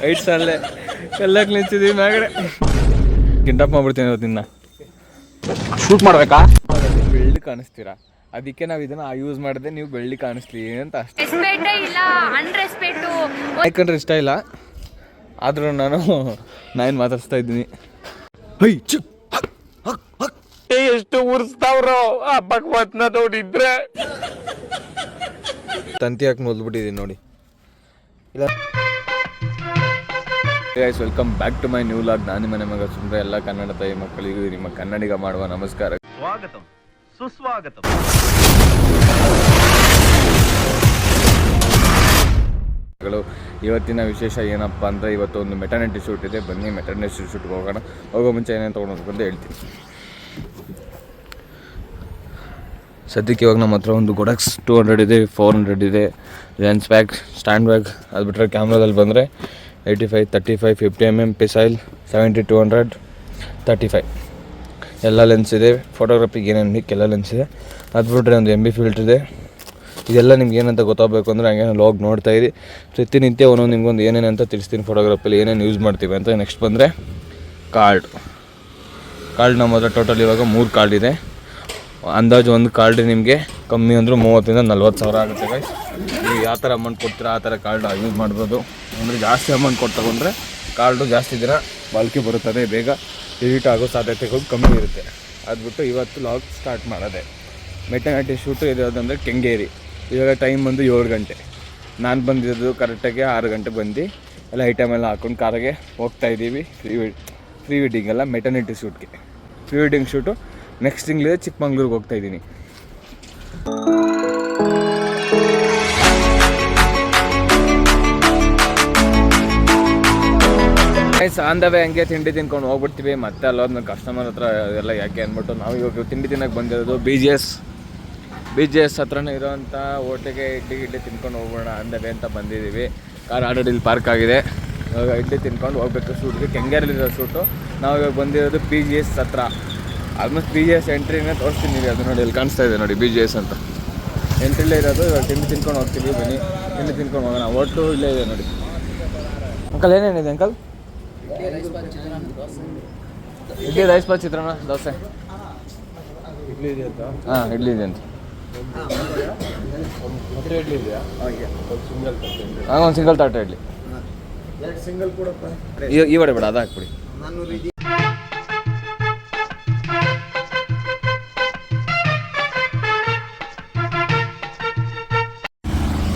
ಐಟ್ ಸಲ್ಲೇ ಎಲ್ಲಕ್ಕೆ ನಿಂತಿದ್ದೀವಿ ಮ್ಯಾಗಡೆ ಗಿಂಡಪ್ ಮಾಡ್ಬಿಡ್ತೀನಿ ಇವತ್ತಿನ ಶೂಟ್ ಮಾಡ್ಬೇಕಾ ಬೆಳ್ಳಿ ಕಾಣಿಸ್ತೀರಾ ಅದಕ್ಕೆ ನಾವು ಇದನ್ನ ಯೂಸ್ ಮಾಡಿದೆ ನೀವು ಬೆಳ್ಳಿ ಕಾಣಿಸ್ಲಿ ಅಂತ ಅಷ್ಟೇ ಯಾಕಂದ್ರೆ ಇಷ್ಟ ಇಲ್ಲ ಆದ್ರೂ ನಾನು ಮಾತಾಡ್ಸ್ತಾ ಇದ್ದೀನಿ ಎಷ್ಟು ಉರ್ಸ್ತಾವ್ರು ಆ ಭಗವತ್ನ ನೋಡಿದ್ರೆ ತಂತಿ ಹಾಕಿ ಮೊದ್ಬಿಟ್ಟಿದ್ದೀನಿ ನೋಡಿ ಇಲ್ಲ. Guys welcome back to my new vlog. ನಾನು ಮನೆ ಮಗ ಸುಂದ್ರ. ಎಲ್ಲ ಕನ್ನಡ ತಾಯಿ ಮಕ್ಕಳಿಗೂ ನಿಮ್ಮ ಕನ್ನಡಿಗ ಮಾಡುವ ನಮಸ್ಕಾರ. ಸ್ವಾಗತಂ ಸುಸ್ವಾಗತಂ. ಇವತ್ತಿನ ವಿಶೇಷ ಏನಪ್ಪ ಅಂದರೆ ಇವತ್ತು ಒಂದು ಮೆಟರ್ನಿಟಿ ಶೂಟ್ ಇದೆ. ಬನ್ನಿ ಮೆಟರ್ನಿಟಿ ಶೂಟ್ಗೆ ಹೋಗೋಣ. ಹೋಗೋ ಮುಂಚೆ ಏನೇನು ತೊಗೊಂಡು ಅಂತ ಹೇಳ್ತೀನಿ. ಸದ್ಯಕ್ಕೆ ಇವಾಗ ನಮ್ಮ ಹತ್ರ ಒಂದು ಗೊಡಕ್ಸ್ 200 ಇದೆ, 400 ಇದೆ, ಲೆನ್ಸ್ ಬ್ಯಾಗ್, ಸ್ಟ್ಯಾಂಡ್ ಬ್ಯಾಗ್. ಅದು ಬಿಟ್ಟರೆ ಕ್ಯಾಮ್ರಾದಲ್ಲಿ ಬಂದರೆ 85, 35, 50mm ಪಿಸೈಲ್, 70, 200, 35 ಎಲ್ಲ ಲೆನ್ಸ್ ಇದೆ. ಫೋಟೋಗ್ರಫಿಗೆ ಏನೇನು ಬೇಕು ಎಲ್ಲ ಲೆನ್ಸ್ ಇದೆ. ಅದು ಬಿಟ್ಟರೆ ಒಂದು MB ಫಿಲ್ಟರ್ ಇದೆ. ಇದೆಲ್ಲ ನಿಮ್ಗೆ ಏನಂತ ಗೊತ್ತಾಗಬೇಕು ಅಂದರೆ ಹಂಗೆ ಲಾಗ್ ನೋಡ್ತಾ ಇರಿ. ಪ್ರತಿನಿತ್ಯ ಒಂದೊಂದು ನಿಮ್ಗೊಂದು ಏನೇನಂತ ತಿಳಿಸ್ತೀನಿ. ಫೋಟೋಗ್ರಫಿಲಿ ಏನೇನು ಯೂಸ್ ಮಾಡ್ತೀವಿ ಅಂತ. ನೆಕ್ಸ್ಟ್ ಬಂದರೆ ಕಾರ್ಡ್ ನಮ್ಮ ಹತ್ರ ಟೋಟಲ್ ಇವಾಗ 3 ಕಾರ್ಡ್ ಇದೆ. ಅಂದಾಜು ಒಂದು ಕಾರ್ಡ್ ನಿಮಗೆ ಕಮ್ಮಿ ಅಂದರೂ 30,000 to 40,000 ಆಗುತ್ತೆ ಗೈಸ್. ನೀವು ಯಾವ ಥರ ಅಮೌಂಟ್ ಕೊಡ್ತೀರಾ ಆ ಥರ ಕಾರ್ಡ್ ಯೂಸ್ ಮಾಡ್ಬೋದು. ಅಂದರೆ ಜಾಸ್ತಿ ಅಮೌಂಟ್ ಕೊಟ್ಟು ತಗೊಂಡ್ರೆ ಕಾರ್ಡು ಜಾಸ್ತಿ ದಿನ ಬಾಳ್ಕೆ ಬರುತ್ತದೆ, ಬೇಗ ಎಡಿಟ್ ಆಗೋ ಸಾಧ್ಯತೆಗಳು ಕಮ್ಮಿ ಇರುತ್ತೆ. ಅದು ಬಿಟ್ಟು ಇವತ್ತು ಲಾಗ್ ಸ್ಟಾರ್ಟ್ ಮಾಡೋದೆ. ಮೆಟರ್ನಿಟಿ ಶೂಟು ಇರೋದಂದರೆ ಕೆಂಗೇರಿ. ಇವಾಗ ಟೈಮ್ ಬಂದು 7 ಗಂಟೆ. ನಾನು ಬಂದಿರೋದು ಕರೆಕ್ಟಾಗಿ 6 ಗಂಟೆಗೆ ಬಂದು ಎಲ್ಲ ಐಟಮ್ ಎಲ್ಲ ಹಾಕ್ಕೊಂಡು ಕಾರಿಗೆ ಹೋಗ್ತಾಯಿದ್ದೀವಿ. ಪ್ರೀ ವೆಡ್ಡಿಂಗ್ ಎಲ್ಲ ಮೆಟರ್ನಿಟಿ ಶೂಟ್ಗೆ. ಪ್ರೀ ವೆಡ್ಡಿಂಗ್ ಶೂಟು ನೆಕ್ಸ್ಟ್ ತಿಂಗಳಿದೆ, ಚಿಕ್ಕಮಂಗ್ಳೂರಿಗೆ ಹೋಗ್ತಾಯಿದ್ದೀನಿ. ಆನ್ ದ ವೇ ಹಂಗೆ ತಿಂಡಿ ತಿನ್ಕೊಂಡು ಹೋಗ್ಬಿಡ್ತೀವಿ. ಮತ್ತೆ ಅಲ್ಲೋದ್ನ ಕಸ್ಟಮರ್ ಹತ್ರ ಎಲ್ಲ ಯಾಕೆ ಅಂದ್ಬಿಟ್ಟು ನಾವು ಇವಾಗ ತಿಂಡಿ ತಿನ್ನೋಕೆ ಬಂದಿರೋದು ಬಿ ಜಿ ಎಸ್ ಹತ್ರನೇ ಇರೋವಂಥ ಹೋಟೆಲ್ಗೆ ಇಡ್ಲಿ ತಿನ್ಕೊಂಡು ಹೋಗೋಣ ಆನ್ ದ ವೇ ಅಂತ ಬಂದಿದ್ದೀವಿ. ಕಾರ್ ಆಲ್ರೆಡಿ ಇಲ್ಲಿ ಪಾರ್ಕ್ ಆಗಿದೆ. ಇವಾಗ ಇಡ್ಲಿ ತಿನ್ಕೊಂಡು ಹೋಗ್ಬೇಕು ಶೂಟ್ಗೆ. ಕೆಂಗೇರಿಲಿರೋ ಶೂಟು. ನಾವು ಇವಾಗ ಬಂದಿರೋದು BGS ಹತ್ರ. ಆಲ್ಮೋಸ್ಟ್ BGS ಎಂಟ್ರಿನೇ ತೋರಿಸ್ತೀನಿ. ಅದು ನೋಡಿ ಇಲ್ಲಿ ಕಾಣಿಸ್ತಾ ಇದೆ ನೋಡಿ BGS ಅಂತ ಎಂಟ್ರಿಲೇ ಇರೋದು. ಇವಾಗ ತಿಂಡಿ ತಿನ್ಕೊಂಡು ಹೋಗ್ತೀವಿ. ಬನ್ನಿ ತಿಂಡಿ ತಿನ್ಕೊಂಡು ಹೋಗೋಣ. ಹೋಟ್ಲು ಇಲ್ಲೇ ಇದೆ ನೋಡಿ. ಅಂಕಲ್ ಏನೇನಿದೆ ಅಂಕಲ್? ಇಡ್ಲಿ, ರೈಸ್ ಬಾತ್, ಚಿತ್ರಾನ್ನ, ದೋಸೆ. ಇಡ್ಲಿ ಇದೆ ಅಂತ? ಹಾಂ, ಇಡ್ಲಿ ಇದೆ ಅಂತ. ಇಡ್ಲಿ ಇದೆಯಾ? ಹಾಂ, ಒಂದು ಸಿಂಗಲ್ ತಾಟ ಇಡ್ಲಿ. ಸಿಂಗಲ್ ಕೊಡಪ್ಪ. ಈ ವಡೆ ಬೇಡ, ಅದು ಹಾಕ್ಬಿಡಿ.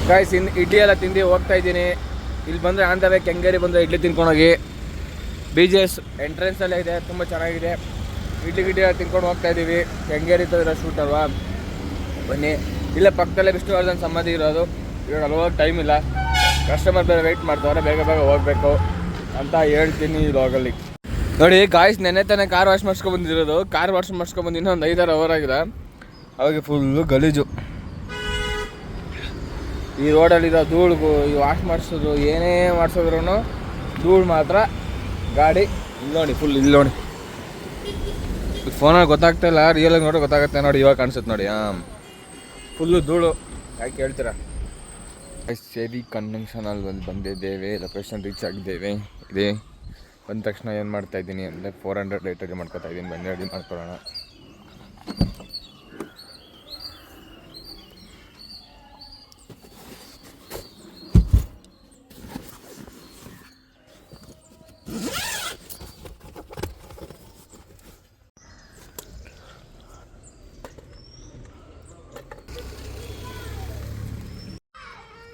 ಗಾಯ್ಸ್ ಇಡ್ಲಿ ಎಲ್ಲ ತಿಂದು ಹೋಗ್ತಾ ಇದ್ದೀನಿ. ಇಲ್ಲಿ ಬಂದರೆ ಆನ್ ದ ವೇ ಕೆಂಗೇರಿ ಬಂದರೆ ಇಡ್ಲಿ ತಿನ್ಕೊಂಡೋಗಿ. BGS ಎಂಟ್ರೆನ್ಸಲ್ಲೇ ಇದೆ, ತುಂಬ ಚೆನ್ನಾಗಿದೆ. ಇಡ್ಲಿ ತಿನ್ಕೊಂಡು ಹೋಗ್ತಾ ಇದ್ದೀವಿ. ಕೆಂಗೇರಿ ಇರೋ ಶೂಟ್ ಅಲ್ವಾ, ಬನ್ನಿ. ಇಲ್ಲೇ ಪಕ್ಕದಲ್ಲೇ ವಿಷ್ಣುವರ್ಧನ್ ಸಮಾಧಿ ಇರೋದು. ಇವಾಗ ಅಲ್ಲಿ ಹೋಗೋಕೆ ಟೈಮ್ ಇಲ್ಲ. ಕಸ್ಟಮರ್ ಬೇರೆ ವೆಯ್ಟ್ ಮಾಡ್ತಾರೆ, ಬೇಗ ಹೋಗಬೇಕು ಅಂತ ಹೇಳ್ತೀನಿ ಈ ಲಾಗಲ್ಲಿ. ನೋಡಿ ಗಾಯ್ಸ್, ನೆನ್ನೆ ತಾನೇ ಕಾರ್ ವಾಶ್ ಮಾಡಿಸ್ಕೊಂಡ್ಬಂದಿರೋದು. ಕಾರ್ ವಾಶ್ ಮಾಡಿಸ್ಕೊಂಡ್ಬಂದು ಇನ್ನೊಂದು 5-6 ಅವರ್ ಆಗಿದೆ. ಅವಾಗ ಫುಲ್ಲು ಗಲೀಜು. ಈ ರೋಡಲ್ಲಿರೋ ಧೂಳು, ಈ ವಾಶ್ ಮಾಡಿಸೋದು ಏನೇ ಮಾಡಿಸೋದ್ರೂ ಧೂಳು ಮಾತ್ರ. ಗಾಡಿ ಇಲ್ಲಿ ನೋಡಿ, ಫುಲ್ ಇಲ್ಲಿ ನೋಡಿ. ಫೋನಲ್ಲಿ ಗೊತ್ತಾಗ್ತಾ ಇಲ್ಲ, ರಿಯಲಾಗಿ ನೋಡಿ ಗೊತ್ತಾಗುತ್ತೆ ನೋಡಿ. ಇವಾಗ ಕಾಣಿಸುತ್ತೆ ನೋಡಿ. ಫುಲ್ಲು ಧೂಳು. ಯಾಕೆ ಹೇಳ್ತೀರಾ? ಸೇರಿ ಕನ್ವೆನ್ಷನಲ್ಲಿ ಬಂದಿದ್ದೇವೆ. ಲೊಕೇಶನ್ ರೀಚ್ ಆಗಿದ್ದೇವೆ. ಇದೇ ಬಂದ ತಕ್ಷಣ ಏನು ಮಾಡ್ತಾಯಿದ್ದೀನಿ ಅಂದರೆ 400 ಲೀಟರ್ಗೆ ಮಾಡ್ಕೊತಾ ಇದ್ದೀನಿ. ಬನ್ನಿ ರೆಡಿ ಮಾಡ್ಕೊಳ್ಳೋಣ.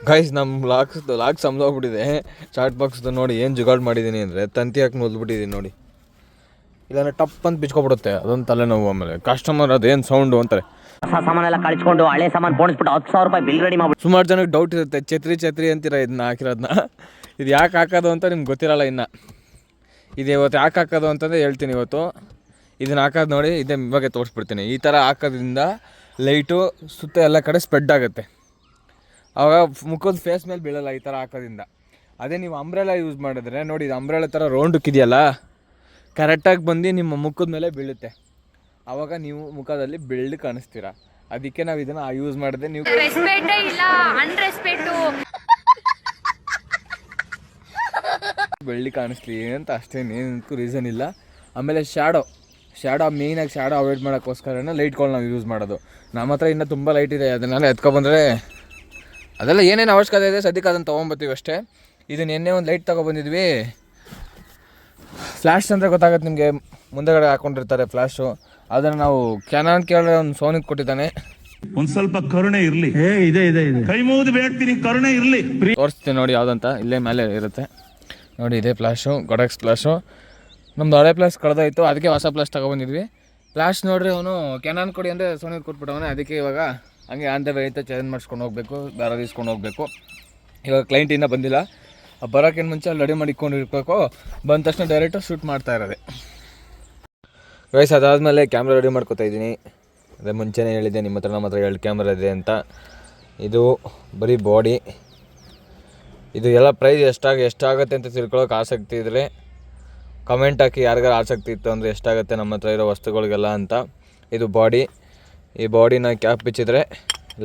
ಗೈಸ್ ನಮ್ಮ ಲಾಗ್ ಸಮದೋಗ್ಬಿಟ್ಟಿದೆ. ಚಾಟ್ ಬಾಕ್ಸ್ದು ನೋಡಿ ಏನು ಜುಗಾಡ್ ಮಾಡಿದ್ದೀನಿ ಅಂದರೆ ತಂತಿ ಹಾಕಿ ಮೊದ್ಬಿಟ್ಟಿದ್ದೀನಿ ನೋಡಿ. ಇಲ್ಲಾಂದ್ರೆ ಟಪ್ ಅಂತ ಬಿಚ್ಕೊಬಿಡುತ್ತೆ. ಅದೊಂದು ತಲೆನೋವು. ಆಮೇಲೆ ಕಸ್ಟಮರ್ ಅದೇನು ಸೌಂಡು ಅಂತಾರೆ. ಸಾಮಾನೆಲ್ಲ ಕಳಿಸ್ಕೊಂಡು ಹಳೆ ಸಾಮಾನು ಪೋಣಿಸ್ಬಿಟ್ಟು 10,000 ರೂಪಾಯಿ ಬಿಲ್ ರೆಡಿ ಮಾಡಿ. ಸುಮಾರು ಜನಕ್ಕೆ ಡೌಟ್ ಇರುತ್ತೆ, ಛತ್ರಿ ಅಂತೀರ ಇದನ್ನ ಹಾಕಿರೋದನ್ನ. ಇದು ಯಾಕೆ ಹಾಕೋದು ಅಂತ ನಿಮ್ಗೆ ಗೊತ್ತಿರಲ್ಲ ಇನ್ನು. ಇದು ಇವತ್ತು ಯಾಕೆ ಹಾಕೋದು ಅಂತಂದರೆ ಹೇಳ್ತೀನಿ. ಇವತ್ತು ಇದನ್ನು ಹಾಕೋದು ನೋಡಿ, ಇದೇ ಇವಾಗೆ ತೋರಿಸ್ಬಿಡ್ತೀನಿ. ಈ ಥರ ಹಾಕೋದ್ರಿಂದ ಲೈಟು ಸುತ್ತ ಎಲ್ಲ ಕಡೆ ಸ್ಪ್ರೆಡ್ ಆಗುತ್ತೆ. ಆವಾಗ ಮುಖದ ಫೇಸ್ ಮೇಲೆ ಬೀಳಲ್ಲ ಈ ಥರ ಹಾಕೋದ್ರಿಂದ. ಅದೇ ನೀವು ಅಂಬ್ರೆಲಾ ಯೂಸ್ ಮಾಡಿದ್ರೆ ನೋಡಿ, ಇದು ಅಂಬ್ರೆಲಾ ಥರ ರೌಂಡಕ್ಕಿದೆಯಲ್ಲ, ಕರೆಕ್ಟಾಗಿ ಬಂದು ನಿಮ್ಮ ಮುಖದ ಮೇಲೆ ಬೀಳುತ್ತೆ. ಆವಾಗ ನೀವು ಮುಖದಲ್ಲಿ ಬೆಳ್ಳಿ ಕಾಣಿಸ್ತೀರ. ಅದಕ್ಕೆ ನಾವು ಇದನ್ನು ಯೂಸ್ ಮಾಡಿದೆ. ನೀವು ರೆಸ್ಪೆಕ್ಟೇ ಇಲ್ಲ, ಅನ್ರೆಸ್ಪೆಕ್ಟು. ಬೆಳ್ಳಿ ಕಾಣಿಸ್ಲಿ ಅಂತ ಅಷ್ಟೇನೇನಕ್ಕೂ ರೀಸನ್ ಇಲ್ಲ. ಆಮೇಲೆ ಶ್ಯಾಡೋ ಮೇಯ್ನಾಗಿ ಶ್ಯಾಡೋ ಅವಾಯ್ಡ್ ಮಾಡೋಕ್ಕೋಸ್ಕರನೇ ಲೈಟ್ಗಳು ನಾವು ಯೂಸ್ ಮಾಡೋದು. ನಮ್ಮ ಹತ್ರ ಇನ್ನೂ ತುಂಬ ಲೈಟ್ ಇದೆ, ಅದನ್ನೆಲ್ಲ ಎತ್ಕೊಬಂದರೆ ಅದೆಲ್ಲ ಏನೇನು ಅವಶ್ಯಕತೆ ಇದೆ ಸದ್ಯಕ್ಕೆ ಅದನ್ನು ತೊಗೊಂಬರ್ತೀವಿ ಅಷ್ಟೇ. ಇದು ನಿನ್ನೆ ಒಂದು ಲೈಟ್ ತೊಗೊಬಂದಿದ್ವಿ. ಫ್ಲ್ಯಾಶ್ ಅಂದರೆ ಗೊತ್ತಾಗುತ್ತೆ ನಿಮಗೆ, ಮುಂದೆಗಡೆ ಹಾಕ್ಕೊಂಡಿರ್ತಾರೆ ಫ್ಲ್ಯಾಶು. ಅದನ್ನು ನಾವು ಕ್ಯಾನಾನ್ ಕೇಳಿ ಒಂದು ಸೋನಿಗೆ ಕೊಟ್ಟಿದ್ದಾನೆ. ಒಂದ್ ಸ್ವಲ್ಪ ಕರುಣೆ ಇರ್ಲಿ. ಇದೆ ಕೈ ಮುಗಿದು ಬೇಡ್ತೀನಿ, ಕರುಣೆ ಇರ್ಲಿ. ತೋರಿಸ್ತೀನಿ ನೋಡಿ ಯಾವುದಂತ, ಇಲ್ಲೇ ಮೇಲೆ ಇರುತ್ತೆ ನೋಡಿ. ಇದೇ ಫ್ಲ್ಯಾಶು, ಗೊಡಕ್ಸ್ ಫ್ಲ್ಯಾಶು. ನಮ್ದು ಹಳೆ ಫ್ಲ್ಯಾಶ್ ಕಳೆದೋಯ್ತು, ಅದಕ್ಕೆ ಹೊಸ ಫ್ಲ್ಯಾಶ್ ತೊಗೊಬಂದಿದ್ವಿ. ಫ್ಲ್ಯಾಶ್ ನೋಡ್ರಿ, ಅವನು ಕ್ಯಾನಾನ್ ಕೊಡಿ ಅಂದರೆ ಸೋನಿಗೆ ಕೊಟ್ಬಿಟ್ಟವನೇ. ಅದಕ್ಕೆ ಇವಾಗ ಹಂಗೆ ಆನ್ ಐತೆ, ಚೇಂಜ್ ಮಾಡಿಸ್ಕೊಂಡು ಹೋಗಬೇಕು, ಬೇರೆ ಇಸ್ಕೊಂಡು ಹೋಗಬೇಕು. ಇವಾಗ ಕ್ಲೈಂಟ್ ಇನ್ನೂ ಬಂದಿಲ್ಲ, ಬರೋಕ್ಕೇನು ಮುಂಚೆ ಅಲ್ಲಿ ರೆಡಿ ಮಾಡಿ ಇಟ್ಕೊಂಡಿರ್ಬೇಕು. ಬಂದ ತಕ್ಷಣ ಡೈರೆಕ್ಟು ಶೂಟ್ ಮಾಡ್ತಾ ಇರೋದೆ. ಅದಾದಮೇಲೆ ಕ್ಯಾಮ್ರಾ ರೆಡಿ ಮಾಡ್ಕೊತಾ ಇದ್ದೀನಿ. ಅದೇ ಮುಂಚೆನೇ ಹೇಳಿದ್ದೆ ನಮ್ಮ ಹತ್ರ 2 ಕ್ಯಾಮ್ರಾ ಇದೆ ಅಂತ. ಇದು ಬರೀ ಬಾಡಿ. ಇದು ಎಲ್ಲ ಪ್ರೈಸ್ ಎಷ್ಟಾಗುತ್ತೆ ಅಂತ ತಿಳ್ಕೊಳ್ಳೋಕೆ ಆಸಕ್ತಿ ಇದ್ದರೆ ಕಮೆಂಟ್ ಹಾಕಿ. ಯಾರಿಗಾರು ಆಸಕ್ತಿ ಇತ್ತು ಅಂದರೆ ಎಷ್ಟಾಗುತ್ತೆ ನಮ್ಮ ಹತ್ರ ಇರೋ ವಸ್ತುಗಳಿಗೆಲ್ಲ ಅಂತ. ಇದು ಬಾಡಿ. ಈ ಬಾಡಿನ ಕ್ಯಾಪ್ ಬಿಚ್ಚಿದ್ರೆ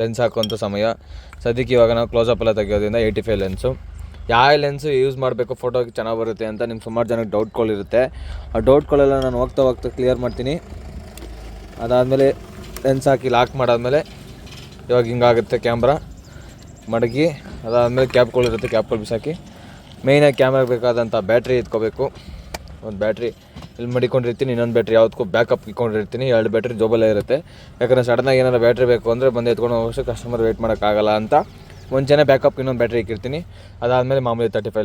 ಲೆನ್ಸ್ ಹಾಕುವಂಥ ಸಮಯ. ಸದ್ಯಕ್ಕೆ ಇವಾಗ ನಾವು ಕ್ಲೋಸಪ್ ಎಲ್ಲ ತೆಗೆಯೋದ್ರಿಂದ 85 ಲೆನ್ಸು. ಯಾವ ಲೆನ್ಸು ಯೂಸ್ ಮಾಡಬೇಕು ಫೋಟೋಗೆ ಚೆನ್ನಾಗಿ ಬರುತ್ತೆ ಅಂತ ನಿಮ್ಗೆ ಸುಮಾರು ಜನಕ್ಕೆ ಡೌಟ್ಗಳಿರುತ್ತೆ. ಆ ಡೌಟ್ಗಳೆಲ್ಲ ನಾನು ಹೋಗ್ತಾ ಕ್ಲಿಯರ್ ಮಾಡ್ತೀನಿ. ಅದಾದಮೇಲೆ ಲೆನ್ಸ್ ಹಾಕಿ ಲಾಕ್ ಮಾಡಾದಮೇಲೆ ಇವಾಗ ಹಿಂಗಾಗುತ್ತೆ ಕ್ಯಾಮ್ರಾ ಮಡಗಿ. ಅದಾದಮೇಲೆ ಕ್ಯಾಪ್ಗಳಿರುತ್ತೆ, ಕ್ಯಾಪ್ಗಳು ಬಿಸಾಕಿ ಮೇಯ್ನಾಗಿ ಕ್ಯಾಮ್ರಾಗೆ ಬೇಕಾದಂಥ ಬ್ಯಾಟ್ರಿ ಎತ್ಕೋಬೇಕು. ಒಂದು ಬ್ಯಾಟ್ರಿ ಇಲ್ಲಿ ಮಡಿಕೊಂಡಿರ್ತೀನಿ, ಇನ್ನೊಂದು ಬ್ಯಾಟ್ರಿ ಯಾವುದಕ್ಕೂ ಬ್ಯಾಕಪ್ ಇಟ್ಕೊಂಡಿರ್ತೀನಿ. 2 ಬ್ಯಾಟ್ರಿ ಜೋಬಲ್ಲೇ ಇರುತ್ತೆ. ಯಾಕಂದರೆ ಸಡನ್ನಾಗಿ ಏನಾರು ಬ್ಯಾಟ್ರಿ ಬೇಕು ಅಂದರೆ ಬಂದು ಎತ್ಕೊಂಡು ಹೋಗೋಷ್ಟು ಕಸ್ಟಮರ್ ವೆಯ್ಟ್ ಮಾಡೋಕ್ಕಾಗಲ್ಲ ಅಂತ ಮುಂಚೆನೇ ಬ್ಯಾಕಪ್ ಇನ್ನೊಂದು ಬ್ಯಾಟ್ರಿ ಇಕ್ಕಿರ್ತೀನಿ. ಅದಾದಮೇಲೆ ಮಾಮೂಲಿ 35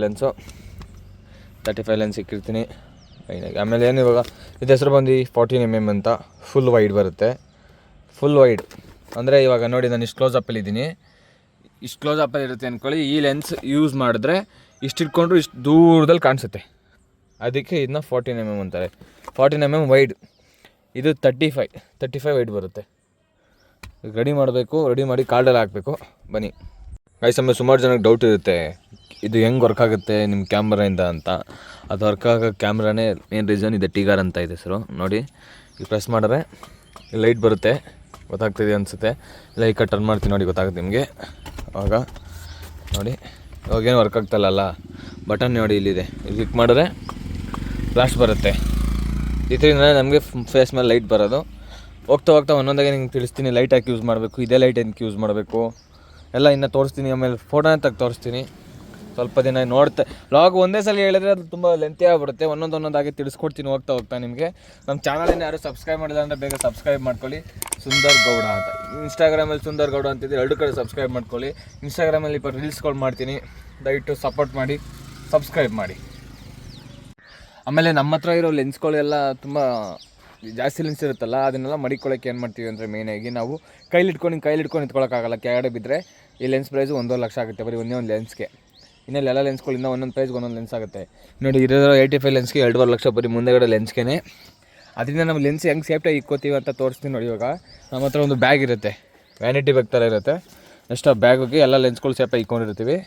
ಲೆನ್ಸ್ ಇಕ್ಕಿರ್ತೀನಿ ಮೈನಾಗಿ. ಆಮೇಲೆ ಏನು ಇವಾಗ ಇದು ಹೆಸರು ಬಂದು 14mm ಅಂತ ಫುಲ್ ವೈಡ್ ಬರುತ್ತೆ. ಫುಲ್ ವೈಡ್ ಅಂದರೆ ಇವಾಗ ನೋಡಿ ನಾನು ಇಷ್ಟು ಕ್ಲೋಸಪ್ಪಲ್ಲಿದ್ದೀನಿ, ಇಷ್ಟು ಕ್ಲೋಸಪ್ಪಲ್ಲಿ ಇರುತ್ತೆ ಅಂದ್ಕೊಳ್ಳಿ. ಈ ಲೆನ್ಸ್ ಯೂಸ್ ಮಾಡಿದ್ರೆ ಇಷ್ಟು ಇಟ್ಕೊಂಡ್ರು ಇಷ್ಟು ದೂರದಲ್ಲಿ ಕಾಣಿಸುತ್ತೆ. ಅದಕ್ಕೆ ಇದನ್ನ 14mm ಅಂತಾರೆ. 14mm wide. ಇದು 35 ವೈಡ್ ಬರುತ್ತೆ. ರೆಡಿ ಮಾಡಬೇಕು, ರೆಡಿ ಮಾಡಿ ಕಾರ್ಡಲ್ಲಿ ಹಾಕಬೇಕು. ಬನ್ನಿ ಗೈಸ್, ಆಮೇಲೆ ಸುಮಾರು ಜನಕ್ಕೆ ಡೌಟ್ ಇರುತ್ತೆ ಇದು ಹೆಂಗೆ ವರ್ಕ್ ಆಗುತ್ತೆ ನಿಮ್ಮ ಕ್ಯಾಮ್ರಾಯಿಂದ ಅಂತ. ಅದು ವರ್ಕ್ ಆಗೋ ಕ್ಯಾಮ್ರಾನೇ ಮೇನ್ ರೀಸನ್ ಇದೆ. ಟಿಗಾರ್ ಅಂತ ಇದೆ ಹೆಸರು ನೋಡಿ. ಈಗ ಪ್ರೆಸ್ ಮಾಡಿದ್ರೆ ಲೈಟ್ ಬರುತ್ತೆ, ಗೊತ್ತಾಗ್ತಿದೆ ಅನಿಸುತ್ತೆ. ಇಲ್ಲ ಈಗ ಟರ್ನ್ ಮಾಡ್ತೀನಿ ನೋಡಿ, ಗೊತ್ತಾಗುತ್ತೆ ನಿಮಗೆ. ಆವಾಗ ನೋಡಿ ಇವಾಗೇನು ವರ್ಕ್ ಆಗ್ತಾಯಿಲ್ಲ, ಬಟನ್ ನೋಡಿ ಇಲ್ಲಿದೆ, ಇದು ಕ್ಲಿಕ್ ಮಾಡಿದ್ರೆ ಫ್ಲ್ಯಾಶ್ ಬರುತ್ತೆ. ಇದರಿಂದ ನಮಗೆ ಫೇಸ್ ಮೇಲೆ ಲೈಟ್ ಬರೋದು. ಹೋಗ್ತಾ ಒಂದೊಂದಾಗೆ ನಿಮ್ಗೆ ತಿಳಿಸ್ತೀನಿ ಲೈಟ್ ಹಾಕಿ ಯೂಸ್ ಮಾಡಬೇಕು, ಇದೇ ಲೈಟ್ ಏನಕ್ಕೆ ಯೂಸ್ ಮಾಡಬೇಕು ಎಲ್ಲ ಇನ್ನೂ ತೋರಿಸ್ತೀನಿ. ಆಮೇಲೆ ಫೋಟೋನ ತೋರಿಸ್ತೀನಿ. ಸ್ವಲ್ಪ ದಿನ ನೋಡ್ತೆ ಲಾಗ್ ಒಂದೇ ಸಲ ಹೇಳಿದ್ರೆ ಅದು ತುಂಬ ಲೆಂತಿ ಆಗಿಬಿಡುತ್ತೆ. ಒಂದೊಂದಾಗಿ ತಿಳಿಸ್ಕೊಡ್ತೀನಿ ಹೋಗ್ತಾ ನಿಮಗೆ. ನಮ್ಮ ಚಾನಲಿನ ಯಾರು ಸಬ್ಸ್ಕ್ರೈಬ್ ಮಾಡಿಲ್ಲ ಅಂದರೆ ಬೇಗ ಸಬ್ಸ್ಕ್ರೈಬ್ ಮಾಡ್ಕೊಳ್ಳಿ. ಸುಂದರ್ ಗೌಡ ಅಂತ ಇನ್ಸ್ಟಾಗ್ರಾಮಲ್ಲಿ ಸುಂದರ್ ಗೌಡ ಅಂತಿದೆ, 2 ಕಡೆ ಸಬ್ಸ್ಕ್ರೈಬ್ ಮಾಡ್ಕೊಳ್ಳಿ. ಇನ್ಸ್ಟಾಗ್ರಾಮಲ್ಲಿ ഇപ്പോൾ ರೀಲ್ಸ್ಗಳು ಮಾಡ್ತೀನಿ, ದಯವಿಟ್ಟು ಸಪೋರ್ಟ್ ಮಾಡಿ, ಸಬ್ಸ್ಕ್ರೈಬ್ ಮಾಡಿ. ಆಮೇಲೆ ನಮ್ಮ ಹತ್ರ ಇರೋ ಲೆನ್ಸ್ಗಳೆಲ್ಲ ತುಂಬ ಜಾಸ್ತಿ ಲೆನ್ಸ್ ಇರುತ್ತಲ್ಲ, ಅದನ್ನೆಲ್ಲ ಮಡಿಕೊಳ್ಳೋಕೆ ಏನು ಮಾಡ್ತೀವಿ ಅಂದರೆ ಮೇಯ್ನಾಗಿ ನಾವು ಕೈಲಿ ಇಟ್ಕೊಂಡು ನಿಂತ್ಕೊಳ್ಳೋಕ್ಕಾಗಲ್ಲ. ಕೆಳಗಡೆ ಬಿದ್ದರೆ ಈ ಲೆನ್ಸ್ ಪ್ರೈಸು 1.5 ಲಕ್ಷ ಆಗುತ್ತೆ ಬರೀ ಒಂದೇ ಒಂದು ಲೆನ್ಸ್ಗೆ. ಇನ್ನೆಲ್ಲ ಎಲ್ಲ ಲೆನ್ಸ್ಗಳಿಂದ ಒಂದೊಂದು ಪ್ರೈಸ್ಗೆ ಒಂದೊಂದು ಲೆನ್ಸ್ ಆಗುತ್ತೆ ನೋಡಿ. ಇರೋ 85 ಲೆನ್ಸ್ಗೆ 2.5 ಲಕ್ಷ ಬರೀ ಮುಂದೆಗಡೆ ಲೆನ್ಸ್ಗೆ. ಅದರಿಂದ ನಮ್ಮ ಲೆನ್ಸ್ ಹೆಂಗೆ ಸೇಫ್ಟಾಗಿ ಇಕ್ಕೋತೀವಿ ಅಂತ ತೋರಿಸ್ತೀನಿ ನೋಡಿ. ಇವಾಗ ನಮ್ಮ ಹತ್ರ ಒಂದು ಬ್ಯಾಗ್ ಇರುತ್ತೆ, ವ್ಯಾನಿಟಿ ಬ್ಯಾಗ್ ಥರ ಇರುತ್ತೆ. ನೆಕ್ಸ್ಟ್ ಆ ಬ್ಯಾಗಿಗೆ ಎಲ್ಲ ಲೆನ್ಸ್ಗಳು ಸೇಫಾಗಿ ಇಕ್ಕೊಂಡಿರ್ತೀವಿ.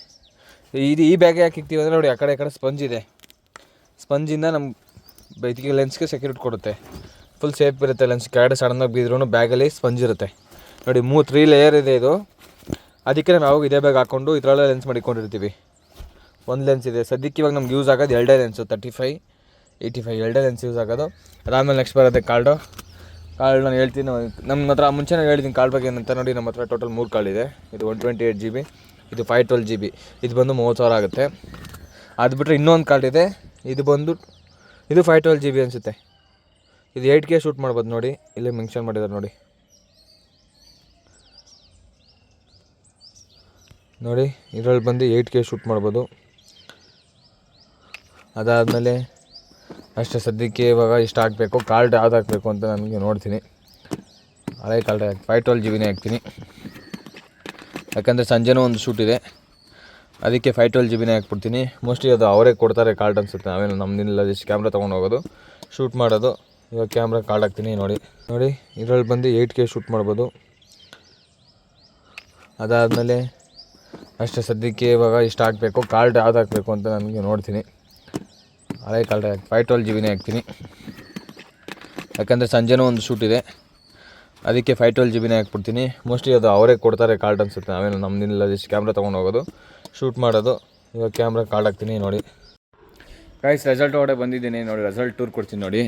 ಈ ಬ್ಯಾಗ್ ಯಾಕೆ ಇಕ್ತೀವಿ ಅಂದರೆ ನೋಡಿ, ಆ ಕಡೆ ಸ್ಪಂಜ್ ಇದೆ. ಸ್ಪಂಜಿಂದ ನಮ್ಮ ಇದಕ್ಕೆ ಲೆನ್ಸ್ಗೆ ಸೆಕ್ಯೂರಿಟಿ ಕೊಡುತ್ತೆ. ಫುಲ್ ಸೇಫ್ ಇರುತ್ತೆ ಲೆನ್ಸ್. ಕೆಳಗಡೆ ಸಡನ್ನಾಗಿ ಬಿದ್ರೂ ಬ್ಯಾಗಲ್ಲಿ ಸ್ಪಂಜ್ ಇರುತ್ತೆ ನೋಡಿ. 3 ಲೇಯರ್ ಇದೆ ಇದು. ಅದಕ್ಕೆ ನಾವು ಇದೇ ಬ್ಯಾಗ್ ಹಾಕ್ಕೊಂಡು ಇದರಲ್ಲೇ ಲೆನ್ಸ್ ಮಾಡಿಕೊಂಡಿರ್ತೀವಿ. ಒಂದು ಲೆನ್ಸ್ ಇದೆ ಸದ್ಯಕ್ಕೆ ಇವಾಗ ನಮ್ಗೆ ಯೂಸ್ ಆಗೋದು 2 ಲೆನ್ಸು, 35, 85 2 ಲೆನ್ಸ್ ಯೂಸ್ ಆಗೋದು. ಅದಾದಮೇಲೆ ನೆಕ್ಸ್ಟ್ ಬರುತ್ತೆ ಕಾರ್ಡು ನಾನು ಹೇಳ್ತೀನಿ. ನಮ್ಮ ಹತ್ರ ಮುಂಚೆನೇ ಹೇಳ್ತೀನಿ ಕಾರ್ಡ್ ಬಗ್ಗೆ ಏನಂತ ನೋಡಿ. ನಮ್ಮ ಹತ್ರ ಟೋಟಲ್ 3 ಕಾರ್ಡ್ ಇದೆ. ಇದು 128 GB, ಇದು 512 GB, ಇದು ಬಂದು 30,000 ಆಗುತ್ತೆ. ಅದು ಬಿಟ್ಟರೆ ಇನ್ನೊಂದು ಕಾರ್ಡ್ ಇದೆ, ಇದು 512 GB ಅನಿಸುತ್ತೆ. ಇದು 8K ಶೂಟ್ ಮಾಡ್ಬೋದು ನೋಡಿ, ಇಲ್ಲೇ ಮೆನ್ಷನ್ ಮಾಡಿದ್ದಾರೆ ನೋಡಿ. ಇದರಲ್ಲಿ ಬಂದು 8K ಶೂಟ್ ಮಾಡ್ಬೋದು. ಅದಾದಮೇಲೆ ಅಷ್ಟೇ ಸದ್ಯಕ್ಕೆ ಇವಾಗ ಇಷ್ಟ ಹಾಕಬೇಕು. ಕಾರ್ಡ್ ಯಾವ್ದು ಹಾಕಬೇಕು ಅಂತ ನನಗೆ ನೋಡ್ತೀನಿ. ಹಳೆ ಕಾರ್ಡ್ 512 GB ಹಾಕ್ತೀನಿ, ಯಾಕಂದರೆ ಸಂಜೆನೂ ಒಂದು ಶೂಟ್ ಇದೆ. ಅದಕ್ಕೆ 512 GB ಹಾಕ್ಬಿಡ್ತೀನಿ. ಮೋಸ್ಟ್ಲಿ ಅದು ಅವರೇ ಕೊಡ್ತಾರೆ ಕಾರ್ಡ್ ಅನಿಸುತ್ತೆ. ನಾವೇನು ನಮ್ಮದಿಲ್ಲ, ಜಸ್ಟ್ ಕ್ಯಾಮ್ರಾ ತೊಗೊಂಡು ಹೋಗೋದು, ಶೂಟ್ ಮಾಡೋದು. ಇವಾಗ ಕ್ಯಾಮ್ರಾ ಕಾರ್ಡ್ ಹಾಕ್ತೀನಿ ನೋಡಿ. ಇದರಲ್ಲಿ ಬಂದು 8K ಶೂಟ್ ಮಾಡ್ಬೋದು. ಅದಾದಮೇಲೆ ಅಷ್ಟೇ ಸದ್ಯಕ್ಕೆ ಇವಾಗ ಇಷ್ಟ ಹಾಕಬೇಕು. ಕಾರ್ಡ್ ಯಾವ್ದು ಹಾಕಬೇಕು ಅಂತ ನನಗೆ ನೋಡ್ತೀನಿ. ಹಳೆ ಕಾರ್ಡ್ 512 GB ಹಾಕ್ತೀನಿ, ಯಾಕಂದರೆ ಸಂಜೆನೂ ಒಂದು ಶೂಟ್ ಇದೆ. ಅದಕ್ಕೆ 512 GB ಹಾಕ್ಬಿಡ್ತೀನಿ. ಮೋಸ್ಟ್ಲಿ ಅದು ಅವರೇ ಕೊಡ್ತಾರೆ ಕಾರ್ಡ್ ಅನಿಸುತ್ತೆ. ನಾವೇನು ನಮ್ಮದಿಲ್ಲ, ಜಸ್ಟ್ ಕ್ಯಾಮ್ರಾ ತೊಗೊಂಡು ಹೋಗೋದು, ಶೂಟ್ ಮಾಡೋದು. ಇವಾಗ ಕ್ಯಾಮ್ರಾ ಕಾರ್ಡ್ ಹಾಕ್ತೀನಿ ನೋಡಿ. ಗೈಸ್ ರೆಸಲ್ಟ್ ಒಳಗಡೆ ಬಂದಿದ್ದೀನಿ ನೋಡಿ, ರೆಸಲ್ಟ್ ಟೂರ್ ಕೊಡ್ತೀನಿ ನೋಡಿ.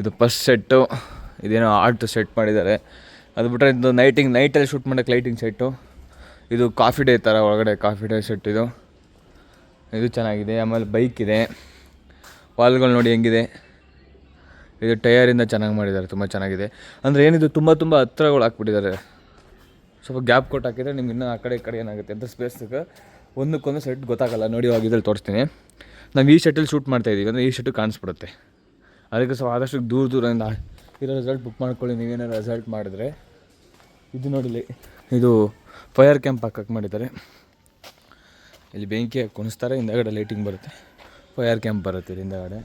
ಇದು ಫಸ್ಟ್ ಸೆಟ್ಟು, ಇದೇನೋ ಆರ್ಟ್ ಸೆಟ್ ಮಾಡಿದ್ದಾರೆ. ಅದು ಬಿಟ್ಟರೆ ಇದು ನೈಟಲ್ಲಿ ಶೂಟ್ ಮಾಡೋಕ್ಕೆ ಲೈಟಿಂಗ್ ಸೆಟ್ಟು. ಇದು ಕಾಫಿ ಡೇ ಥರ ಒಳಗಡೆ ಕಾಫಿ ಡೇ ಸೆಟ್ ಇದು ಚೆನ್ನಾಗಿದೆ. ಆಮೇಲೆ ಬೈಕ್ ಇದೆ, ವಾಲ್ಗಳು ನೋಡಿ ಹೆಂಗಿದೆ. ಇದು ಟಯರಿಂದ ಚೆನ್ನಾಗಿ ಮಾಡಿದ್ದಾರೆ, ತುಂಬ ಚೆನ್ನಾಗಿದೆ. ಅಂದರೆ ಏನಿದು ತುಂಬ ಹತ್ರಗಳು ಹಾಕ್ಬಿಟ್ಟಿದ್ದಾರೆ. ಸ್ವಲ್ಪ ಗ್ಯಾಪ್ ಕೊಟ್ಟು ಹಾಕಿದರೆ ನಿಮ್ಗೆ ಇನ್ನೂ ಆ ಕಡೆ ಈ ಕಡೆ ಏನಾಗುತ್ತೆ ಅಂತ ಸ್ಪೇಸ್ಗೆ ಒಂದಕ್ಕೊಂದು ಸೆಟ್ ಗೊತ್ತಾಗಲ್ಲ. ನೋಡಿ ಇವಾಗ ಇದ್ರಲ್ಲಿ ತೋರಿಸ್ತೀನಿ. ನಾವು ಈ ಸೆಟ್ಟಲ್ಲಿ ಶೂಟ್ ಮಾಡ್ತಾಯಿದ್ದೀವಿ ಅಂದರೆ ಈ ಸೆಟ್ಟು ಕಾಣಿಸ್ಬಿಡುತ್ತೆ. ಅದಕ್ಕೆ ಸ್ವಲ್ಪ ಆದಷ್ಟು ದೂರದಿಂದ ಇರೋ ರೆಸಲ್ಟ್ ಬುಕ್ ಮಾಡ್ಕೊಳ್ಳಿ. ನೀವೇನಾದ್ರು ರೆಸಲ್ಟ್ ಮಾಡಿದ್ರೆ ಇದು ನೋಡಿಲಿ, ಇದು ಫೈರ್ ಕ್ಯಾಂಪ್ ಹಾಕಕ್ಕೆ ಮಾಡಿದ್ದಾರೆ. ಇಲ್ಲಿ ಬೆಂಕಿ ಕುಣಿಸ್ತಾರೆ, ಹಿಂದಗಡೆ ಲೈಟಿಂಗ್ ಬರುತ್ತೆ, ಫೈರ್ ಕ್ಯಾಂಪ್ ಬರುತ್ತೆ ಇಲ್ಲಿ ಹಿಂದಗಡೆ.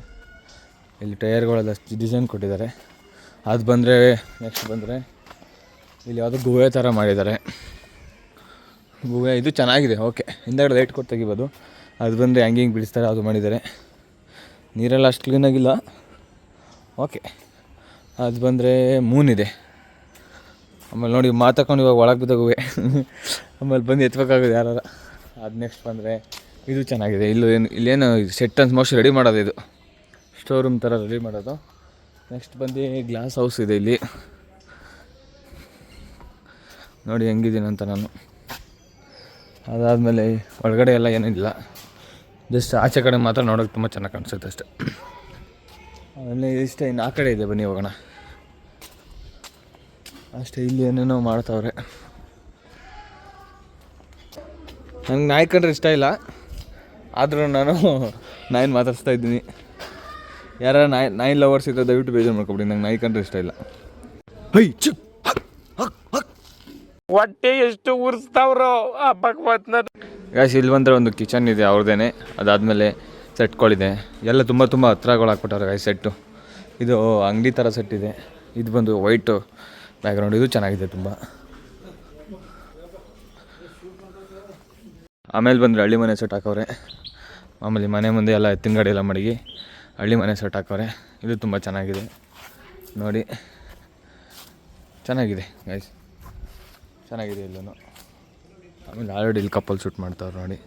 ಇಲ್ಲಿ ಟಯರ್ಗಳೆಲ್ಲ ಡಿಸೈನ್ ಕೊಟ್ಟಿದ್ದಾರೆ. ಅದು ಬಂದರೆ ನೆಕ್ಸ್ಟ್ ಬಂದರೆ ಇಲ್ಲಿ ಯಾವುದೋ ಗುಹೆ ಥರ ಮಾಡಿದ್ದಾರೆ. ಗುಹೆ ಇದು ಚೆನ್ನಾಗಿದೆ, ಓಕೆ. ಹಿಂದಗಡೆ ಲೈಟ್ ಕೊಟ್ಟು ತೆಗಿಬೋದು. ಅದು ಬಂದರೆ ಹ್ಯಾಂಗಿಂಗ್ ಬಿಡಿಸ್ತಾರೆ, ಅದು ಮಾಡಿದ್ದಾರೆ. ನೀರೆಲ್ಲ ಅಷ್ಟು ಕ್ಲೀನಾಗಿಲ್ಲ, ಓಕೆ. ಅದು ಬಂದರೆ ಮೂನಿದೆ. ಆಮೇಲೆ ನೋಡಿ ಮಾತಾಕೊಂಡು ಇವಾಗ ಒಳಗೆ ಬಿದ್ದ ಗುಹೆ ಆಮೇಲೆ ಬಂದು ಎತ್ಬೇಕಾಗೋದು ಯಾರು. ಅದು ನೆಕ್ಸ್ಟ್ ಬಂದರೆ ಇದು ಚೆನ್ನಾಗಿದೆ. ಇಲ್ಲೇನು ಸೆಟ್ ಅಂತ ಮೋಸ್ಟ್ ರೆಡಿ ಮಾಡೋದು, ಇದು ಸ್ಟೋರ್ ರೂಮ್ ಥರ ರೆಡಿ ಮಾಡೋದು. ನೆಕ್ಸ್ಟ್ ಬಂದು ಗ್ಲಾಸ್ ಹೌಸ್ ಇದೆ ಇಲ್ಲಿ ನೋಡಿ ಹೆಂಗಿದ್ದೀನಿ ಅಂತ ನಾನು. ಅದಾದಮೇಲೆ ಒಳಗಡೆ ಎಲ್ಲ ಏನಿಲ್ಲ, ಜಸ್ಟ್ ಆಚೆ ಕಡೆ ಮಾತ್ರ ನೋಡೋಕೆ ತುಂಬ ಚೆನ್ನಾಗಿ ಕಾಣಿಸುತ್ತೆ ಅಷ್ಟೆ. ಆಮೇಲೆ ಇಷ್ಟೇ, ಇನ್ನು ಆ ಕಡೆ ಇದೆ, ಬನ್ನಿ ಹೋಗೋಣ ಅಷ್ಟೇ. ಇಲ್ಲಿ ಏನೇನೋ ಮಾಡ್ತಾವ್ರೆ. ನಂಗೆ ನಾಯಿ ಕಂಡ್ರೆ ಇಷ್ಟ ಇಲ್ಲ, ಆದರೂ ನಾನು ನಾಯಿನ ಮಾತಾಡ್ಸ್ತಾ ಇದ್ದೀನಿ. ಯಾರು ನಾಯಿ ಲವರ್ಸ್ ಇದ್ದರೆ ದಯವಿಟ್ಟು ಬೇಜಾರು ಮಾಡ್ಕೊಬಿಡಿ, ನಂಗೆ ನಾಯಿ ಕಂಡ್ರೆ ಇಷ್ಟ ಇಲ್ಲ. ಹೈ ಚು ಹೊಟ್ಟೆ ಎಷ್ಟು ಉರ್ಸ್ತಾವ್ರೋ ಗ್ಯಾಸ್. ಇಲ್ಲಿ ಬಂದರೆ ಒಂದು ಕಿಚನ್ ಇದೆ ಅವ್ರದ್ದೇನೆ. ಅದಾದಮೇಲೆ ಸೆಟ್ಗಳಿದೆ, ಎಲ್ಲ ತುಂಬ ಹತ್ರಗಳು ಹಾಕ್ಬಿಟ್ಟವ್ರೆ ಗಾಯ್ ಸೆಟ್ಟು. ಇದು ಅಂಗಡಿ ಥರ ಸೆಟ್ ಇದೆ. ಇದು ಬಂದು ವೈಟು ಬ್ಯಾಕ್ಗ್ರೌಂಡ್, ಇದು ಚೆನ್ನಾಗಿದೆ ತುಂಬ. ಆಮೇಲೆ ಬಂದರೆ ಹಳ್ಳಿ ಮನೆ ಸೆಟ್ ಹಾಕವ್ರೆ. ಆಮೇಲೆ ಮನೆ ಮುಂದೆ ಎಲ್ಲ ಎತ್ತಿನ ಗಾಡಿ ಎಲ್ಲ ಮಡಗಿ ಹಳ್ಳಿ ಮನೆ ಸೆಟ್ ಹಾಕವ್ರೆ. ಇದು ತುಂಬ ಚೆನ್ನಾಗಿದೆ ನೋಡಿ, ಚೆನ್ನಾಗಿದೆ ಗೈಸ್, ಚೆನ್ನಾಗಿದೆ ಇಲ್ಲೂ. ಆಮೇಲೆ ಆಲ್ರೆಡಿ ಇಲ್ಲಿ ಕಪ್ಪಲ್ ಶೂಟ್ ಮಾಡ್ತಾವ್ರೆ ನೋಡಿ,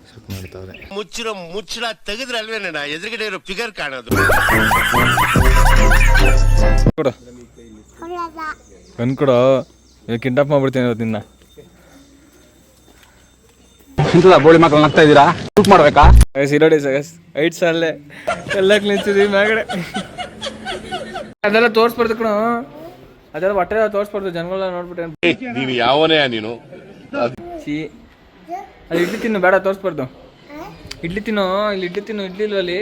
ಶೂಟ್ ಮಾಡ್ತಾವ್ರೆ. ಮುಚ್ಚಳ ತೆಗೆದ್ರೆ ಅಲ್ವೇನ ಎದುರುಗಡೆ ಇರೋ ಫಿಗರ್ ಕಾಣೋದು. ಕೊಡು ಕಣ್ಕೊಡು, ಕಿಡ್ನಾಪ್ ಮಾಡ್ಬಿಡ್ತೀನಿ ನಿನ್ನ. ಇಂಥದ ಬೋಳಿ ಮಕ್ಕಳು ನಗ್ತಾ ಇದ್ದೀರಾ? ಶೂಟ್ ಮಾಡ್ಬೇಕಾ? ಸಿರೋಡಿ ಸಗಸ್ 8 ಸಾಲೇ ಎಲ್ಲ ನಿಂತಿದ್ದೀವಿ ಮ್ಯಾಗಡೆ. ಅದೆಲ್ಲ ತೋರಿಸ್ಬಾರ್ದು ಕಣ, ಅದೆಲ್ಲ ಹೊಟ್ಟೆ ತೋರಿಸ್ಬಾರ್ದು, ಜನಗಳೆಲ್ಲ ನೋಡ್ಬಿಟ್ಟೆ. ನೀನು ಯಾವನೇ ನೀನು? ಸಿ ಅದು ಇಡ್ಲಿ ತಿನ್ನು, ಬೇಡ ತೋರಿಸ್ಬಾರ್ದು. ಇಡ್ಲಿ ತಿನ್ನು, ಇಲ್ಲಿ ಇಡ್ಲಿ ತಿನ್ನು. ಇಡ್ಲಿ ಇಲ್ವಲ್ಲಿ,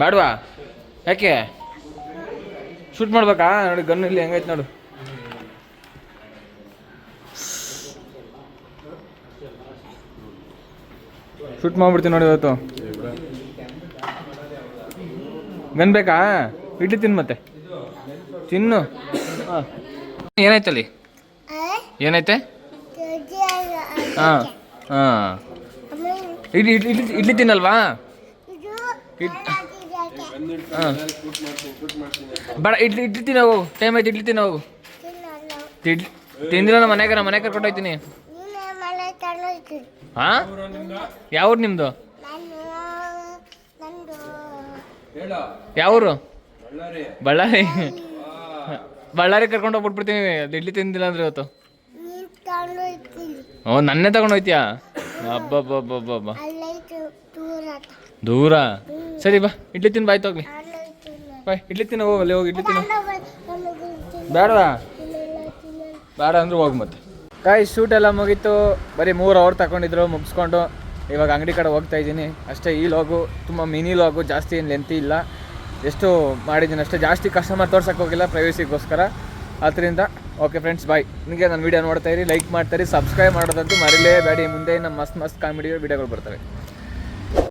ಬೇಡವಾ? ಯಾಕೆ ಶೂಟ್ ಮಾಡ್ಬೇಕಾ? ನೋಡಿ ಗನ್ ಇಲ್ಲಿ ಹೆಂಗೈತೆ ನೋಡು. ಶೂಟ್ ಮಾಡ್ಬಿಡ್ತೀನಿ ನೋಡಿ ಇವತ್ತು. ಗನ್ ಬೇಕಾ? ಇಡ್ಲಿ ತಿನ್ನು, ಮತ್ತೆ ತಿನ್ನು. ಹಾಂ, ಏನಾಯ್ತಲ್ಲಿ? ಏನೈತೆ? ಹಾಂ ಹಾಂ, ಇಡ್ಲಿ ತಿನ್ನಲ್ವಾ? ಹಾಂ ಬೇಡ, ಇಡ್ಲಿ ತಿನ್ನೋ ಹೋಗು, ಟೈಮ್ ಆಯ್ತು, ಇಡ್ಲಿ ತಿನ್ನೋ ಹೋಗು. ತಿಂದಿಲ್ಲ, ನಮ್ಮ ಮನೆ ಕರ್ಕೊಂಡು ಹೋಗ್ತೀನಿ. ಹಾಂ, ಯಾವ್ರು ನಿಮ್ಮದು? ಯಾವೂರು? ಬಳ್ಳಾರಿ ಕರ್ಕೊಂಡು ಹೋಗ್ಬಿಟ್ಬಿಡ್ತೀನಿ. ಅದು ಇಡ್ಲಿ ತಿಂದಿಲ್ಲ ಅಂದ್ರೆ ಇವತ್ತು. ಓ, ನನ್ನೇ ತಗೊಂಡು ಹೋಯ್ತೀಯಾ? ಹಬ್ಬ ದೂರ. ಸರಿ ಬಾ, ಇಡ್ಲಿ ತಿನ್ನು, ಬಾಯ್ ತಗೋಗಿ ಬಾಯ್. ಇಡ್ಲಿ ತಿನ್ನು, ಹೋಗಿ ಅಲ್ಲಿ ಹೋಗಿ ಇಡ್ಲಿ ತಿನ್ನು. ಬೇಡವಾ? ಬೇಡ ಅಂದ್ರೆ ಹೋಗಿ ಮತ್ತೆ. ಕಾಯ್ ಶೂಟ್ ಎಲ್ಲ ಮುಗೀತು, ಬರೀ 3 ಅವರ್ ತಗೊಂಡಿದ್ರು ಮುಗಿಸ್ಕೊಂಡು. ಇವಾಗ ಅಂಗಡಿ ಕಡೆ ಹೋಗ್ತಾ ಇದ್ದೀನಿ ಅಷ್ಟೇ. ಈ ಲಾಗು ತುಂಬ ಮಿನಿ ಲಾಗು, ಜಾಸ್ತಿ ಏನು ಲೆಂತಿ ಇಲ್ಲ. ಎಷ್ಟು ಮಾಡಿದ್ದೀನಿ ಅಷ್ಟೇ, ಜಾಸ್ತಿ ಕಸ್ಟಮರ್ ತೋರ್ಸೋಕ್ಕೆ ಹೋಗಿಲ್ಲ ಪ್ರೈವಸಿಗೋಸ್ಕರ. ಅದರಿಂದ ಓಕೆ ಫ್ರೆಂಡ್ಸ್, ಬಾಯ್. ನಿಮಗೆ ನನ್ನ ವೀಡಿಯೋ ನೋಡ್ತಾ ಇರಿ, ಲೈಕ್ ಮಾಡ್ತಾಯಿರಿ, ಸಬ್ಸ್ಕ್ರೈಬ್ ಮಾಡೋದಂತೂ ಮರಿಲೇಬೇಡಿ. ಮುಂದೆ ನಮ್ಮ ಮಸ್ತ್ ಕಾಮಿಡಿ ವೀಡಿಯೋಗಳು ಬರ್ತವೆ.